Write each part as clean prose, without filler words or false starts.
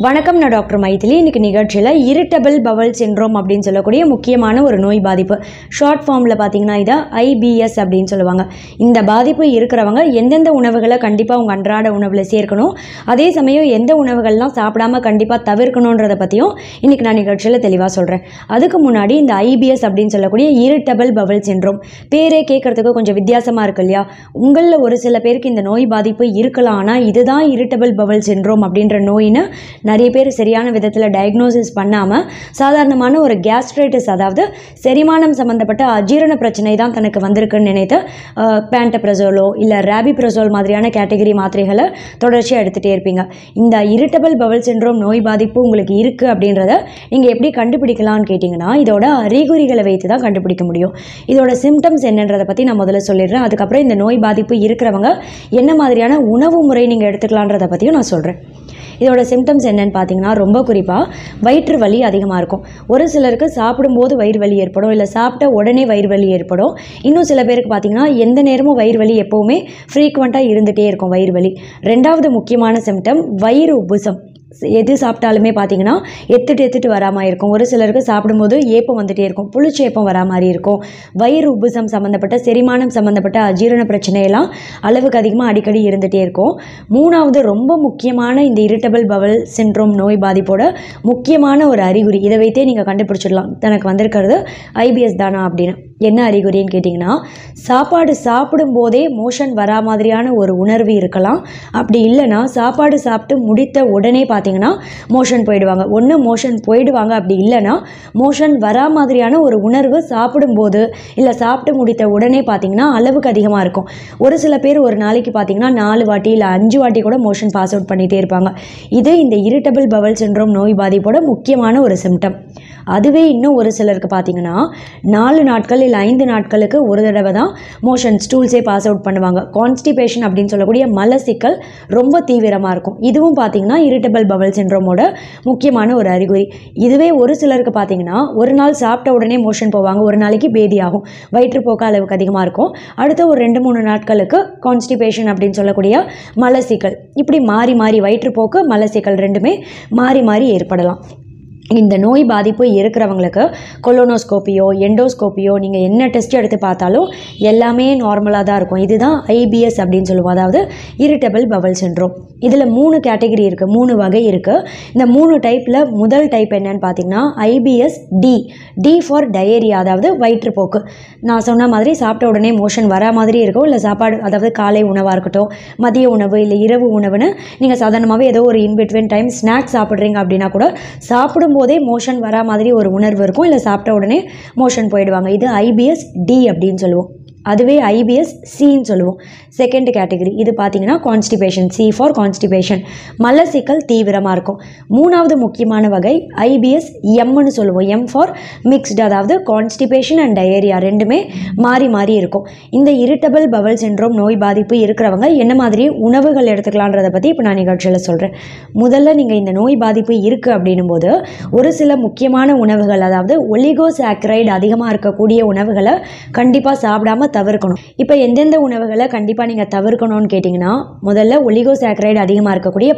வணக்கம், நான் டாக்டர் மைதிலி. இன்னைக்கு நிகழ்ச்சியில் இரிட்டபிள் பவல் சிண்ட்ரோம் அப்படின்னு சொல்லக்கூடிய முக்கியமான ஒரு நோய் பாதிப்பு, ஷார்ட் ஃபார்மில் பார்த்தீங்கன்னா இதை ஐபிஎஸ் அப்படின்னு சொல்லுவாங்க. இந்த பாதிப்பு இருக்கிறவங்க எந்தெந்த உணவுகளை கண்டிப்பாக உங்கள் அன்றாட உணவில் சேர்க்கணும், அதே சமயம் எந்த உணவுகள்லாம் சாப்பிடாம கண்டிப்பாக தவிர்க்கணுன்றதை பற்றியும் இன்னைக்கு நான் நிகழ்ச்சியில் தெளிவாக சொல்கிறேன். அதுக்கு முன்னாடி இந்த ஐபிஎஸ் அப்படின்னு சொல்லக்கூடிய இரிட்டபிள் பவல் சிண்ட்ரோம் பேரே கேட்குறதுக்கு கொஞ்சம் வித்தியாசமாக இருக்கு இல்லையா? உங்களில் ஒரு சில பேருக்கு இந்த நோய் பாதிப்பு இருக்கலாம், ஆனால் இதுதான் இரிட்டபிள் பவல் சிண்ட்ரோம் அப்படின்ற நோயின்னு நிறைய பேர் சரியான விதத்தில் டயக்னோசிஸ் பண்ணாமல் சாதாரணமான ஒரு கேஸ்ட்ரைட்டிஸ், அதாவது செரிமானம் சம்மந்தப்பட்ட அஜீரண பிரச்சனை தான் தனக்கு வந்திருக்குன்னு நினைத்து பேண்டப்ரசோலோ இல்லை ராபிப்ரசோல் மாதிரியான கேட்டகரி மாத்திரைகளை தொடர்ச்சியாக எடுத்துகிட்டே இருப்பீங்க. இந்த இரிட்டபிள் பவல் சிண்ட்ரோம் நோய் பாதிப்பு உங்களுக்கு இருக்குது அப்படின்றத நீங்கள் எப்படி கண்டுபிடிக்கலாம்னு கேட்டிங்கன்னா, இதோட அறிகுறிகளை வைத்து தான் கண்டுபிடிக்க முடியும். இதோட சிம்டம்ஸ் என்னன்றதை பற்றி நான் முதல்ல சொல்லிடுறேன். அதுக்கப்புறம் இந்த நோய் பாதிப்பு இருக்கிறவங்க என்ன மாதிரியான உணவு முறை நீங்கள் எடுத்துக்கலான்றதை பற்றியும் நான் சொல்கிறேன். இதோட சிம்டம்ஸ் என்னன்னு பார்த்தீங்கன்னா, ரொம்ப குறிப்பாக வயிற்று வலி அதிகமாக இருக்கும். ஒரு சிலருக்கு சாப்பிடும்போது வயிறு வலி ஏற்படும், இல்லை சாப்பிட்ட உடனே வயிறு வலி ஏற்படும். இன்னும் சில பேருக்கு பார்த்தீங்கன்னா எந்த நேரமும் வயிறு வலி எப்போவுமே ஃப்ரீக்வெண்ட்டாக இருந்துகிட்டே இருக்கும் வயிறு வலி. ரெண்டாவது முக்கியமான சிம்டம் வயிறு உப்புசம். எது சாப்பிட்டாலுமே பார்த்தீங்கன்னா எத்துட்டு வராமல் இருக்கும். ஒரு சிலருக்கு சாப்பிடும்போது ஏப்பம் வந்துகிட்டே இருக்கும், புளிச்ச ஏப்பம் வரா மாதிரி இருக்கும். வயிறு உப்புசம் சம்மந்தப்பட்ட செரிமானம் சம்மந்தப்பட்ட அஜீரண பிரச்சனையெல்லாம் அளவுக்கு அதிகமாக அடிக்கடி இருந்துகிட்டே இருக்கும். மூணாவது ரொம்ப முக்கியமான இந்த இரிட்டபிள் பவல் சிண்ட்ரோம் நோய் பாதிப்போட முக்கியமான ஒரு அறிகுறி, இதை வைத்தே நீங்கள் கண்டுபிடிச்சிடலாம் தனக்கு வந்திருக்கிறது ஐபிஎஸ் தானா அப்படின்னு. என்ன அறிகுறின்னு கேட்டிங்கன்னா, சாப்பாடு சாப்பிடும்போதே மோஷன் வரா மாதிரியான ஒரு உணர்வு இருக்கலாம். அப்படி இல்லைன்னா சாப்பாடு சாப்பிட்டு முடித்த உடனே பார்த்தீங்கன்னா மோஷன் போயிடுவாங்க. ஒன்று மோஷன் போயிடுவாங்க, அப்படி இல்லைன்னா மோஷன் வரா மாதிரியான ஒரு உணர்வு சாப்பிடும்போது இல்லை சாப்பிட்டு முடித்த உடனே பார்த்தீங்கன்னா அளவுக்கு அதிகமாக இருக்கும். ஒரு சில பேர் ஒரு நாளைக்கு பார்த்தீங்கன்னா 4 வாட்டி இல்லை 5 வாட்டி கூட மோஷன் பாஸ் அவுட் பண்ணிகிட்டே இருப்பாங்க. இது இந்த இரிட்டபிள் பவல் சிண்ட்ரோம் நோய் பாதிப்போட முக்கியமான ஒரு சிம்டம். அதுவே இன்னும் ஒரு சிலருக்கு பார்த்தீங்கன்னா 4 நாட்கள் இல்லை 5 நாட்களுக்கு ஒரு தடவை தான் மோஷன் ஸ்டூல்ஸே பாஸ் அவுட் பண்ணுவாங்க. கான்ஸ்டிபேஷன் அப்படின்னு சொல்லக்கூடிய மலச்சிக்கல் ரொம்ப தீவிரமாக இருக்கும். இதுவும் பார்த்தீங்கன்னா இரிட்டபிள் பவல் சிண்ட்ரோமோட முக்கியமான ஒரு அறிகுறி. இதுவே ஒரு சிலருக்கு பார்த்தீங்கன்னா ஒரு நாள் சாப்பிட்ட உடனே மோஷன் போவாங்க, ஒரு நாளைக்கு பேதி ஆகும், வயிற்றுப்போக்கு அளவுக்கு அதிகமாக இருக்கும். அடுத்த ஒரு 2-3 நாட்களுக்கு கான்ஸ்டிபேஷன் அப்படின்னு சொல்லக்கூடிய மலச்சிக்கல், இப்படி மாறி மாறி வயிற்றுப்போக்கு மலச்சிக்கல் ரெண்டுமே மாறி மாறி ஏற்படலாம். இந்த நோய் பாதிப்பு இருக்கிறவங்களுக்கு கொலோனோஸ்கோப்பியோ எண்டோஸ்கோப்பியோ நீங்கள் என்ன டெஸ்ட் எடுத்து பார்த்தாலும் எல்லாமே நார்மலாக தான் இருக்கும். இதுதான் ஐபிஎஸ் அப்படின்னு சொல்லுவோம், அதாவது இரிட்டபிள் பவல் சிண்ட்ரோம். இதில் 3 கேட்டகரி இருக்குது, 3 வகை இருக்குது. இந்த 3 டைப்பில் முதல் டைப் என்னன்னு பார்த்தீங்கன்னா IBS D. D for diarrhoea, அதாவது வயிற்றுப்போக்கு. நான் சொன்ன மாதிரி சாப்பிட்ட உடனே மோஷன் வரா மாதிரி இருக்கும், இல்லை சாப்பாடு அதாவது காலை உணவாக இருக்கட்டும், மதிய உணவு இல்லை இரவு உணவுன்னு நீங்கள் சாதாரணமாகவே ஏதோ ஒரு இன்பிட்வீன் டைம் ஸ்நாக்ஸ் சாப்பிட்றீங்க அப்படின்னா கூட சாப்பிடும்போதே மோஷன் வரா மாதிரி ஒரு உணர்வு இருக்கும், இல்லை சாப்பிட்ட உடனே மோஷன் போயிடுவாங்க. இது ஐபிஎஸ் டி அப்படின்னு சொல்லுவோம். அதுவே ஐபிஎஸ் சின்னு சொல்லுவோம், செகண்ட் கேட்டகரி. இது பார்த்தீங்கன்னா கான்ஸ்டிபேஷன், சி ஃபார் கான்ஸ்டிபேஷன், மலச்சிக்கல் தீவிரமாக இருக்கும். மூணாவது முக்கியமான வகை ஐபிஎஸ் எம்னு சொல்லுவோம், எம் ஃபார் மிக்ஸ்டு, அதாவது கான்ஸ்டிபேஷன் அண்ட் டயேரியா ரெண்டுமே மாறி மாறி இருக்கும். இந்த இரிட்டபிள் பவல் சிண்ட்ரோம் நோய் பாதிப்பு இருக்கிறவங்க என்ன மாதிரி உணவுகள் எடுத்துக்கலான்றதை பற்றி இப்போ நான் நிகழ்ச்சியில் சொல்கிறேன். முதல்ல நீங்கள் இந்த நோய் பாதிப்பு இருக்குது அப்படின்னும் போது ஒரு சில முக்கியமான உணவுகள், அதாவது ஒலிகோசாக்கரைடு அதிகமாக இருக்கக்கூடிய உணவுகளை கண்டிப்பாக சாப்பிடாம தவிர்க்கணும். இப்போ எந்தெந்த உணவுகளை கண்டிப்பாக நீங்கள் தவிர்க்கணும்னு கேட்டிங்கன்னா, முதல்ல ஒலிகோசாக்கரைடு அதிகமாக இருக்கக்கூடிய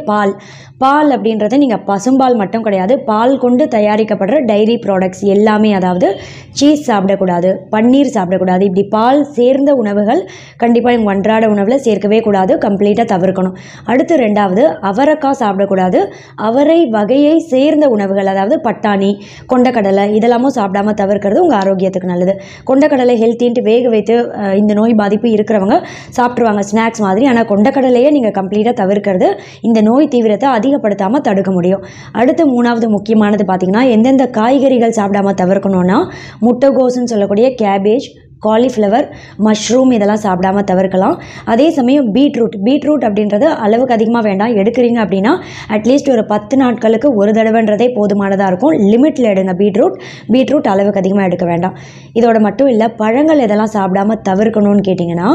பால் அப்படின்றது நீங்கள் பசும்பால் மட்டும் கிடையாது, பால் கொண்டு தயாரிக்கப்படுற டைரி ப்ராடக்ட்ஸ் எல்லாமே, அதாவது சீஸ் சாப்பிடக்கூடாது, பன்னீர் சாப்பிடக்கூடாது. இப்படி பால் சேர்ந்த உணவுகள் கண்டிப்பாக உங்கள் அன்றாட உணவில் சேர்க்கவே கூடாது, கம்ப்ளீட்டாக தவிர்க்கணும். அடுத்து ரெண்டாவது அவரைக்காய் சாப்பிடக்கூடாது. அவரை வகையை சேர்ந்த உணவுகள், அதாவது பட்டாணி, கொண்டக்கடலை இதெல்லாமும் சாப்பிடாமல் தவிர்க்கிறது உங்கள் ஆரோக்கியத்துக்கு நல்லது. கொண்டக்கடலை ஹெல்த்தின்ட்டு வேக வைத்து இந்த நோய் பாதிப்பு இருக்கிறவங்க சாப்பிட்ருவாங்க ஸ்நாக்ஸ் மாதிரி, ஆனால் கொண்டக்கடலையே நீங்கள் கம்ப்ளீட்டாக தவிர்க்கிறது இந்த நோய் தீவிரத்தை அதிகப்படுத்தாமல் தடுக்க முடியும். அடுத்து மூணாவது முக்கியமானது பார்த்தீங்கன்னா, எந்தெந்த காய்கறிகள் சாப்பிடாமல் தவிர்க்கணும்னா, முட்டைகோஸ்ன்னு சொல்லக்கூடிய கேபேஜ், காலிஃப்ளவர், மஷ்ரூம் இதெல்லாம் சாப்பிடாமல் தவிர்க்கலாம். அதே சமயம் பீட்ரூட் அப்படின்றது அளவுக்கு அதிகமாக வேண்டாம். எடுக்கிறீங்க அப்படின்னா அட்லீஸ்ட் ஒரு 10 நாட்களுக்கு ஒரு தடவைன்றதே போதுமானதாக இருக்கும். லிமிட்டில் எடுங்க. பீட்ரூட் அளவுக்கு அதிகமாக எடுக்க வேண்டாம். இதோட மட்டும் இல்லை, பழங்கள் எதெல்லாம் சாப்பிடாமல் தவிர்க்கணும்னு கேட்டிங்கன்னா,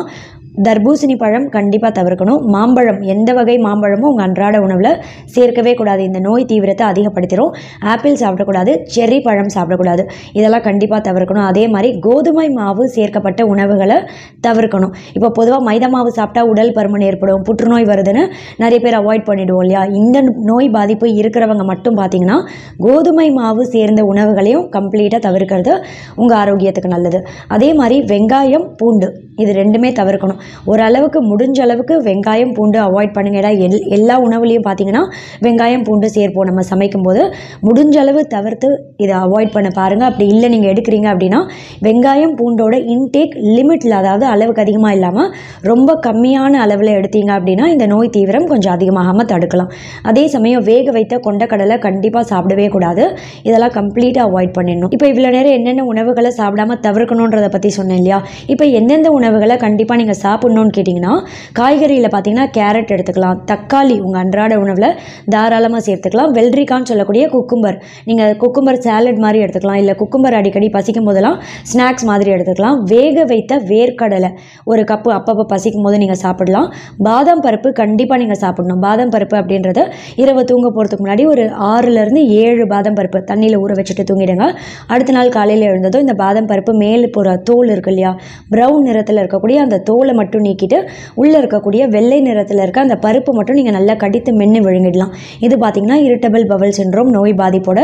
தர்பூசணி பழம் கண்டிப்பாக தவிர்க்கணும். மாம்பழம், எந்த வகை மாம்பழமும் உங்கள் அன்றாட உணவில் சேர்க்கவே கூடாது, இந்த நோய் தீவிரத்தை அதிகப்படுத்திடும். ஆப்பிள் சாப்பிடக்கூடாது, செர்ரி பழம் சாப்பிடக்கூடாது, இதெல்லாம் கண்டிப்பாக தவிர்க்கணும். அதே மாதிரி கோதுமை மாவு சேர்க்கப்பட்ட உணவுகளை தவிர்க்கணும். இப்போ பொதுவாக மைதா மாவு சாப்பிட்டா உடல் பருமன் ஏற்படும், புற்றுநோய் வருதுன்னு நிறைய பேர் அவாய்ட் பண்ணிவிடுவோம் இல்லையா. இந்த நோய் பாதிப்பு இருக்கிறவங்க மட்டும் பார்த்தீங்கன்னா கோதுமை மாவு சேர்ந்த உணவுகளையும் கம்ப்ளீட்டாக தவிர்க்கிறது உங்கள் ஆரோக்கியத்துக்கு நல்லது. அதே மாதிரி வெங்காயம், பூண்டு இது ரெண்டுமே தவிர்க்கணும். ஓரளவுக்கு முடிஞ்ச அளவுக்கு வெங்காயம் பூண்டு அவாய்ட் பண்ணுங்க. ஏன்னா எல்லா உணவுலையும் பார்த்தீங்கன்னா வெங்காயம் பூண்டு சேர்ப்போம் நம்ம சமைக்கும் போது. முடிஞ்ச அளவு தவிர்த்து இதை அவாய்ட் பண்ண பாருங்கள். அப்படி இல்லை நீங்கள் எடுக்கிறீங்க அப்படின்னா வெங்காயம் பூண்டோட இன்டேக் லிமிட்டில், அதாவது அளவுக்கு அதிகமாக இல்லாமல் ரொம்ப கம்மியான அளவில் எடுத்தீங்க அப்படின்னா இந்த நோய் தீவிரம் கொஞ்சம் அதிகமாகாமல் தடுக்கலாம். அதே சமயம் வேக வைத்த கொண்டக்கடலை கண்டிப்பாக சாப்பிடவே கூடாது, இதெல்லாம் கம்ப்ளீட்டாக அவாய்ட் பண்ணிடணும். இப்போ இவ்வளோ நேரம் என்னென்ன உணவுகளை சாப்பிடாமல் தவிர்க்கணுன்றதை பற்றி சொன்னேன் இல்லையா. இப்போ எந்தெந்த உணவுகளை கண்டிப்பாக நீங்கள் சாப்பிட்ணுன்னு கேட்டிங்கன்னா காய்கறியில் பார்த்தீங்கன்னா கேரட் எடுத்துக்கலாம், தக்காளி உங்கள் அன்றாட உணவில் தாராளமாக சேர்த்துக்கலாம், வெள்ளரிக்கான்னு சொல்லக்கூடிய குக்கும்பர், நீங்கள் குக்கும்பர் சாலட் மாதிரி எடுத்துக்கலாம், இல்லை குக்கும்பர் அடிக்கடி பசிக்கும் போதெல்லாம் ஸ்நாக்ஸ் மாதிரி எடுத்துக்கலாம். வேக வைத்த வேர்க்கடலை ஒரு கப்பு அப்பப்போ பசிக்கும் போது நீங்கள் சாப்பிடலாம். பாதாம் பருப்பு கண்டிப்பாக நீங்கள் சாப்பிடணும். பாதாம் பருப்பு அப்படின்றது இரவு தூங்க போகிறதுக்கு முன்னாடி ஒரு 6லேருந்து 7 பாதாம் பருப்பு தண்ணியில் ஊற வச்சுட்டு தூங்கிடுங்க. அடுத்த நாள் காலையில் எழுந்ததும் இந்த பாதாம் பருப்பு மேல் போகிற தோல் இருக்கு இல்லையா, ப்ரௌன் நிறத்தில் இருக்கக்கூடிய அந்த தோலை மட்டும் நீக்கிட்டு உள்ளே இருக்கக்கூடிய வெள்ளை நிறத்தில் இருக்க அந்த பருப்பு மட்டும் நீங்கள் நல்லா கடித்து மென்று விழுங்கிடலாம். இது பார்த்திங்கன்னா இரிட்டபிள் பவல் சிண்ட்ரோம் நோய் பாதிப்போட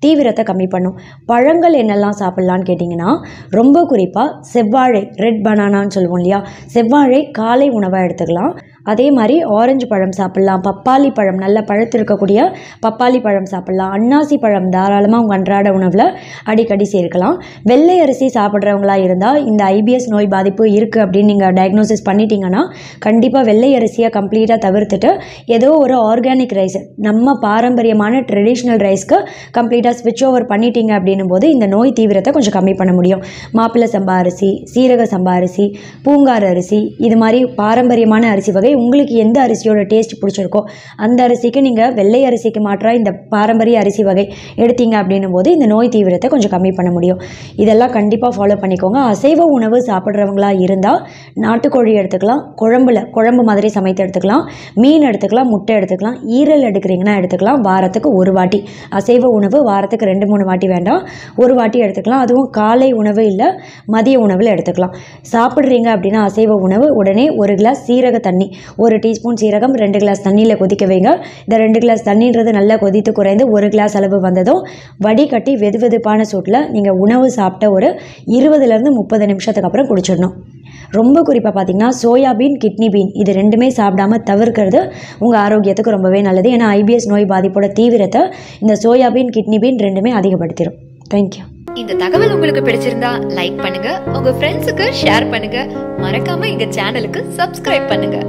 தீவிரத்தை கம்மி பண்ணும். பழங்கள் என்னெல்லாம் சாப்பிட்லான்னு கேட்டிங்கன்னா ரொம்ப குறிப்பாக செவ்வாழை, ரெட் பனானான்னு சொல்லுவோம் இல்லையா, செவ்வாழை காலை உணவாக எடுத்துக்கலாம். அதே மாதிரி ஆரஞ்சு பழம் சாப்பிட்லாம், பப்பாளி பழம், நல்ல பழத்து இருக்கக்கூடிய பப்பாளி பழம் சாப்பிட்லாம், அன்னாசி பழம் தாராளமாக உங்கள் அன்றாட உணவில் அடிக்கடி சேர்க்கலாம். வெள்ளை அரிசி சாப்பிட்றவங்களா இருந்தால் இந்த ஐபிஎஸ் நோய் பாதிப்பு இருக்குது அப்படின்னு நீங்கள் டயக்னோசிஸ் பண்ணிட்டீங்கன்னா கண்டிப்பாக வெள்ளை அரிசியை கம்ப்ளீட்டாக தவிர்த்துட்டு ஏதோ ஒரு ஆர்கானிக் ரைஸ், நம்ம பாரம்பரியமான ட்ரெடிஷ்னல் ரைஸ்க்கு கம்ப்ளீட்டாக ஸ்விட்ச் ஓவர் பண்ணிட்டீங்க அப்படின்னும் போது இந்த நோய் தீவிரத்தை கொஞ்சம் கம்மி பண்ண முடியும். மாப்பிள்ளை சம்பா அரிசி, சீரக சம்பா அரிசி, பூங்கார் அரிசி, இது மாதிரி பாரம்பரியமான அரிசி வகை உங்களுக்கு எந்த அரிசியோட டேஸ்ட் பிடிச்சிருக்கோ அந்த அரிசிக்கு நீங்கள் வெள்ளை அரிசிக்கு மாற்றாக இந்த பாரம்பரிய அரிசி வகை எடுத்தீங்க அப்படின்னும் போது இந்த நோய் தீவிரத்தை கொஞ்சம் கம்மி பண்ண முடியும். இதெல்லாம் கண்டிப்பாக ஃபாலோ பண்ணிக்கோங்க. அசைவ உணவு சாப்பிட்றவங்களா இருந்தால் நாட்டுக்கோழி எடுத்துக்கலாம், குழம்பு மாதிரி சமைத்து எடுத்துக்கலாம், மீன் எடுத்துக்கலாம், முட்டை எடுத்துக்கலாம், ஈரல் எடுக்கிறீங்கன்னா எடுத்துக்கலாம். வாரத்துக்கு ஒரு வாட்டி அசைவ உணவு, வாரத்துக்கு 2-3 வாட்டி வேண்டாம், ஒரு வாட்டி எடுத்துக்கலாம். அதுவும் காலை உணவு இல்லை மதிய உணவில் எடுத்துக்கலாம். சாப்பிட்றீங்க அப்படின்னா அசைவ உணவு உடனே 1 கிளாஸ் சீரக தண்ணி, 1 டீஸ்பூன் சீரகம் 2 கிளாஸ் தண்ணியில் கொதிக்க வைங்க. இந்த 2 கிளாஸ் தண்ணின்றது நல்லா கொதித்து குறைந்து 1 கிளாஸ் அளவு வந்ததும் வடிகட்டி வெதுவெதுப்பான சூட்டில் நீங்கள் உணவு சாப்பிட்ட ஒரு 20லேருந்து 30 நிமிஷத்துக்கு அப்புறம் குடிச்சிடணும். ரொம்ப குறிப்பாக பார்த்தீங்கன்னா சோயாபீன், கிட்னி பீன் இது ரெண்டுமே சாப்பிடாம தவிர்க்கிறது உங்கள் ஆரோக்கியத்துக்கு ரொம்பவே நல்லது. ஏன்னா ஐபிஎஸ் நோய் பாதிப்போட தீவிரத்தை இந்த சோயாபீன், கிட்னி பீன் ரெண்டுமே அதிகப்படுத்திடும். தேங்க்யூ. இந்த தகவல் உங்களுக்கு பிடிச்சிருந்தா லைக் பண்ணுங்க, உங்க ஃப்ரெண்ட்ஸுக்கு ஷேர் பண்ணுங்க, மறக்காம எங்க சேனலுக்கு சப்ஸ்கிரைப் பண்ணுங்க.